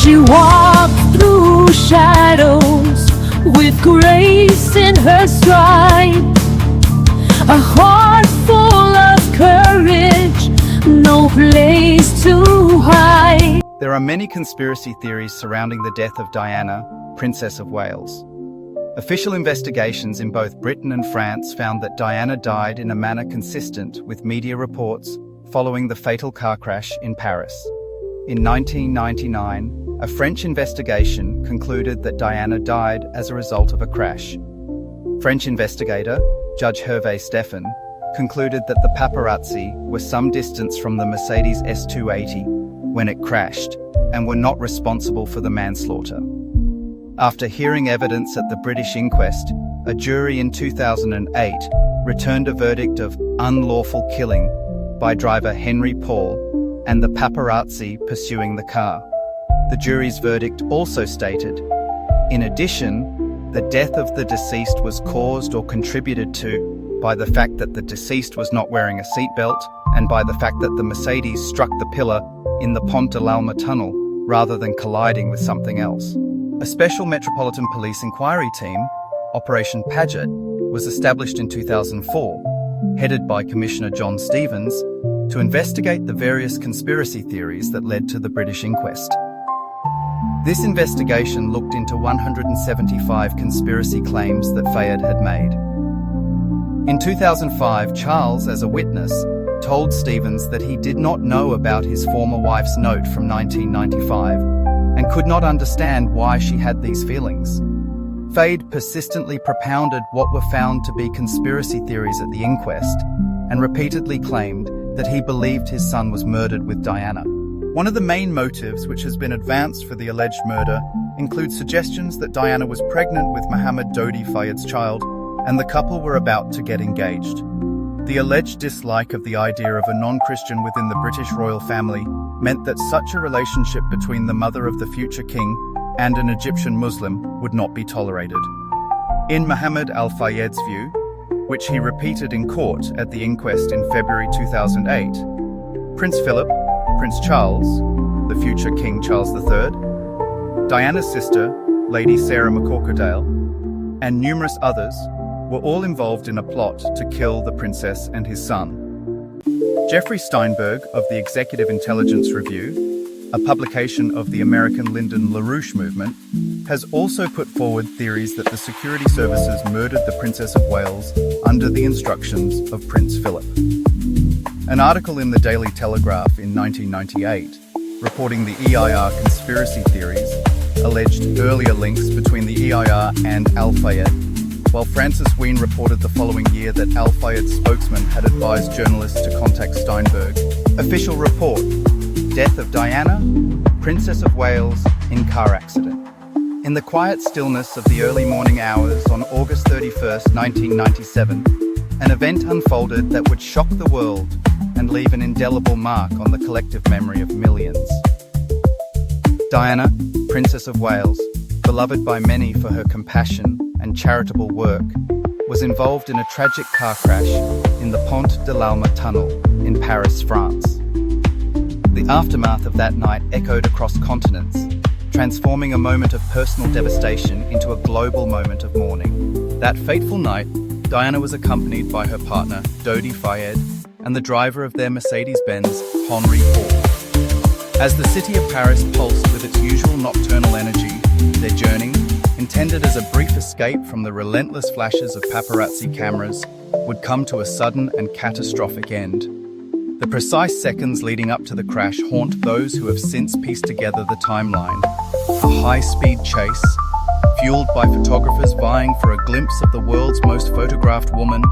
She walked through shadows with grace in her stride, a heart full of courage, no place to hide. There are many conspiracy theories surrounding the death of Diana, Princess of Wales. Official investigations in both Britain and France found that Diana died in a manner consistent with media reports following the fatal car crash in Paris. In 1999, a French investigation concluded that Diana died as a result of a crash. French investigator, Judge Hervé Stephan, concluded that the paparazzi were some distance from the Mercedes S280 when it crashed and were not responsible for the manslaughter. After hearing evidence at the British inquest, a jury in 2008 returned a verdict of unlawful killing by driver Henry Paul and the paparazzi pursuing the car. The jury's verdict also stated, in addition, the death of the deceased was caused or contributed to by the fact that the deceased was not wearing a seatbelt and by the fact that the Mercedes struck the pillar in the Pont de l'Alma tunnel rather than colliding with something else. A special Metropolitan Police inquiry team, Operation Paget, was established in 2004, headed by Commissioner John Stevens, to investigate the various conspiracy theories that led to the British inquest. This investigation looked into 175 conspiracy claims that Fayed had made. In 2005, Charles, as a witness, told Stevens that he did not know about his former wife's note from 1995 and could not understand why she had these feelings. Fayed persistently propounded what were found to be conspiracy theories at the inquest and repeatedly claimed that he believed his son was murdered with Diana. One of the main motives which has been advanced for the alleged murder includes suggestions that Diana was pregnant with Mohammed Dodi Fayed's child and the couple were about to get engaged. The alleged dislike of the idea of a non-Christian within the British royal family meant that such a relationship between the mother of the future king and an Egyptian Muslim would not be tolerated. In Mohammed al-Fayed's view, which he repeated in court at the inquest in February 2008, Prince Philip, Prince Charles, the future King Charles III, Diana's sister, Lady Sarah McCorquodale, and numerous others were all involved in a plot to kill the princess and his son. Jeffrey Steinberg of the Executive Intelligence Review, a publication of the American Lyndon LaRouche movement, has also put forward theories that the security services murdered the Princess of Wales under the instructions of Prince Philip. An article in the Daily Telegraph in 1998, reporting the EIR conspiracy theories, alleged earlier links between the EIR and Al-Fayed, while Francis Wheen reported the following year that Al-Fayed's spokesman had advised journalists to contact Steinberg. Official report: death of Diana, Princess of Wales, in car accident. In the quiet stillness of the early morning hours on August 31st, 1997, an event unfolded that would shock the world and leave an indelible mark on the collective memory of millions. Diana, Princess of Wales, beloved by many for her compassion and charitable work, was involved in a tragic car crash in the Pont de l'Alma tunnel in Paris, France. The aftermath of that night echoed across continents, transforming a moment of personal devastation into a global moment of mourning. That fateful night, Diana was accompanied by her partner, Dodi Fayed, and the driver of their Mercedes-Benz, Henry Paul. As the city of Paris pulsed with its usual nocturnal energy, their journey, intended as a brief escape from the relentless flashes of paparazzi cameras, would come to a sudden and catastrophic end. The precise seconds leading up to the crash haunt those who have since pieced together the timeline. A high-speed chase, fueled by photographers vying for a glimpse of the world's most photographed woman,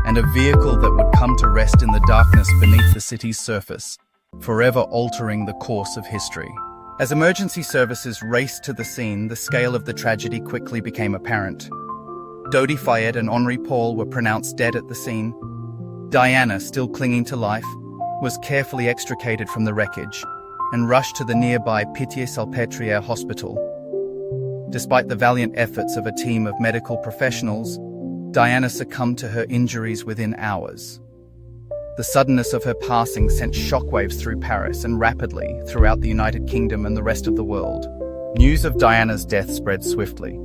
and a vehicle that would come to rest in the darkness beneath the city's surface, forever altering the course of history. As emergency services raced to the scene, the scale of the tragedy quickly became apparent. Dodi Fayed and Henri Paul were pronounced dead at the scene. Diana, still clinging to life, was carefully extricated from the wreckage and rushed to the nearby Pitié-Salpêtrière hospital. Despite the valiant efforts of a team of medical professionals, Diana succumbed to her injuries within hours. The suddenness of her passing sent shockwaves through Paris and rapidly throughout the United Kingdom and the rest of the world. News of Diana's death spread swiftly.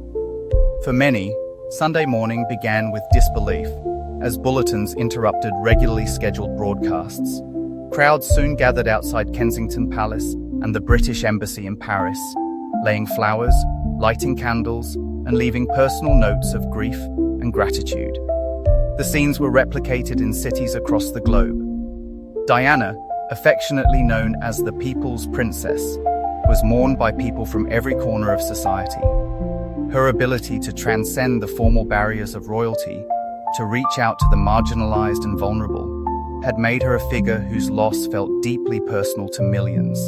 For many, Sunday morning began with disbelief, as bulletins interrupted regularly scheduled broadcasts. Crowds soon gathered outside Kensington Palace and the British Embassy in Paris, laying flowers, lighting candles, and leaving personal notes of grief and gratitude. The scenes were replicated in cities across the globe. Diana, affectionately known as the People's Princess, was mourned by people from every corner of society. Her ability to transcend the formal barriers of royalty, to reach out to the marginalized and vulnerable, had made her a figure whose loss felt deeply personal to millions.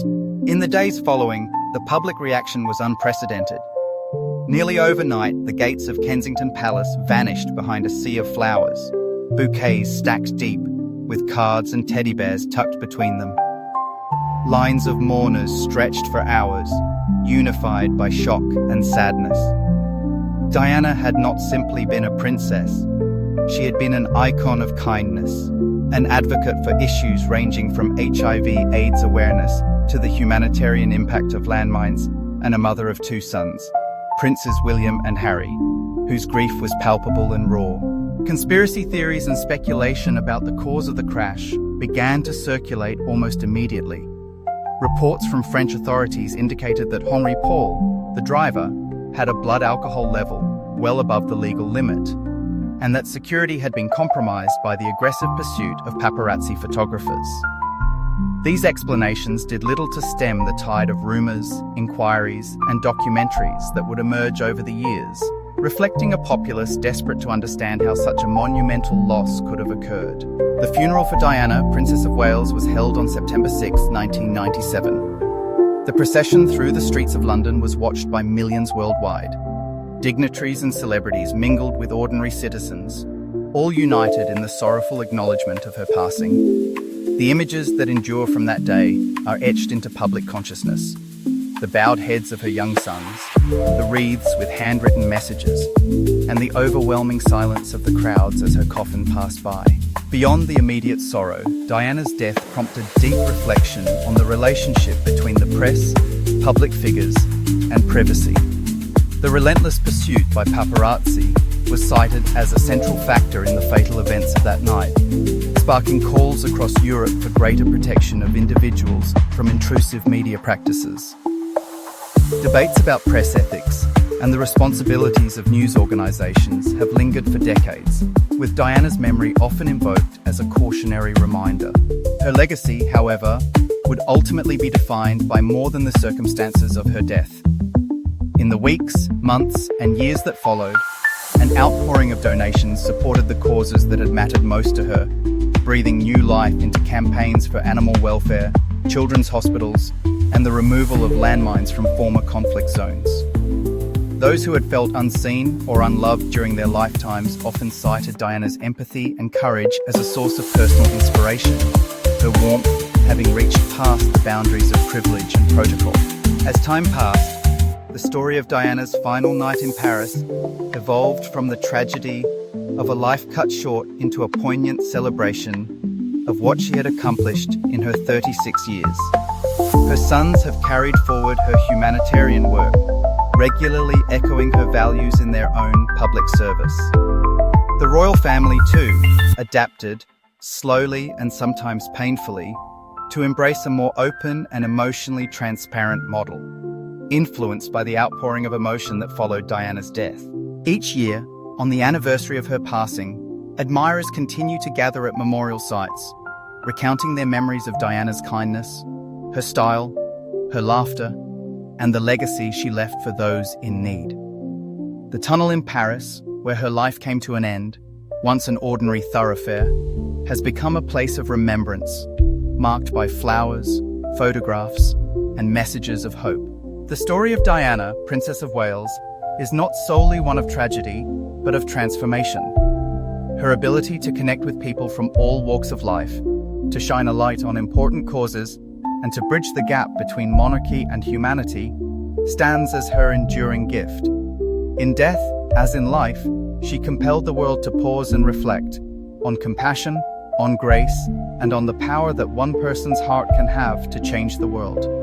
In the days following, the public reaction was unprecedented. Nearly overnight, the gates of Kensington Palace vanished behind a sea of flowers, bouquets stacked deep, with cards and teddy bears tucked between them. Lines of mourners stretched for hours, unified by shock and sadness. Diana had not simply been a princess. She had been an icon of kindness, an advocate for issues ranging from HIV/AIDS awareness to the humanitarian impact of landmines, and a mother of two sons, Princes William and Harry, whose grief was palpable and raw. Conspiracy theories and speculation about the cause of the crash began to circulate almost immediately. Reports from French authorities indicated that Henri Paul, the driver, had a blood alcohol level well above the legal limit, and that security had been compromised by the aggressive pursuit of paparazzi photographers. These explanations did little to stem the tide of rumors, inquiries, and documentaries that would emerge over the years, reflecting a populace desperate to understand how such a monumental loss could have occurred. The funeral for Diana, Princess of Wales, was held on September 6, 1997. The procession through the streets of London was watched by millions worldwide. Dignitaries and celebrities mingled with ordinary citizens, all united in the sorrowful acknowledgement of her passing. The images that endure from that day are etched into public consciousness. The bowed heads of her young sons, the wreaths with handwritten messages, and the overwhelming silence of the crowds as her coffin passed by. Beyond the immediate sorrow, Diana's death prompted deep reflection on the relationship between the press, public figures, and privacy. The relentless pursuit by paparazzi was cited as a central factor in the fatal events of that night, sparking calls across Europe for greater protection of individuals from intrusive media practices. Debates about press ethics and the responsibilities of news organizations have lingered for decades, with Diana's memory often invoked as a cautionary reminder. Her legacy, however, would ultimately be defined by more than the circumstances of her death. In the weeks, months, and years that followed, an outpouring of donations supported the causes that had mattered most to her, breathing new life into campaigns for animal welfare, children's hospitals, and the removal of landmines from former conflict zones. Those who had felt unseen or unloved during their lifetimes often cited Diana's empathy and courage as a source of personal inspiration, her warmth having reached past the boundaries of privilege and protocol. As time passed, the story of Diana's final night in Paris evolved from the tragedy of a life cut short into a poignant celebration of what she had accomplished in her 36 years. Her sons have carried forward her humanitarian work, regularly echoing her values in their own public service. The royal family, too, adapted, slowly and sometimes painfully, to embrace a more open and emotionally transparent model, influenced by the outpouring of emotion that followed Diana's death. Each year, on the anniversary of her passing, admirers continue to gather at memorial sites, recounting their memories of Diana's kindness, her style, her laughter, and the legacy she left for those in need. The tunnel in Paris, where her life came to an end, once an ordinary thoroughfare, has become a place of remembrance, marked by flowers, photographs, and messages of hope. The story of Diana, Princess of Wales, is not solely one of tragedy, but of transformation. Her ability to connect with people from all walks of life, to shine a light on important causes, and to bridge the gap between monarchy and humanity, stands as her enduring gift. In death, as in life, she compelled the world to pause and reflect on compassion, on grace, and on the power that one person's heart can have to change the world.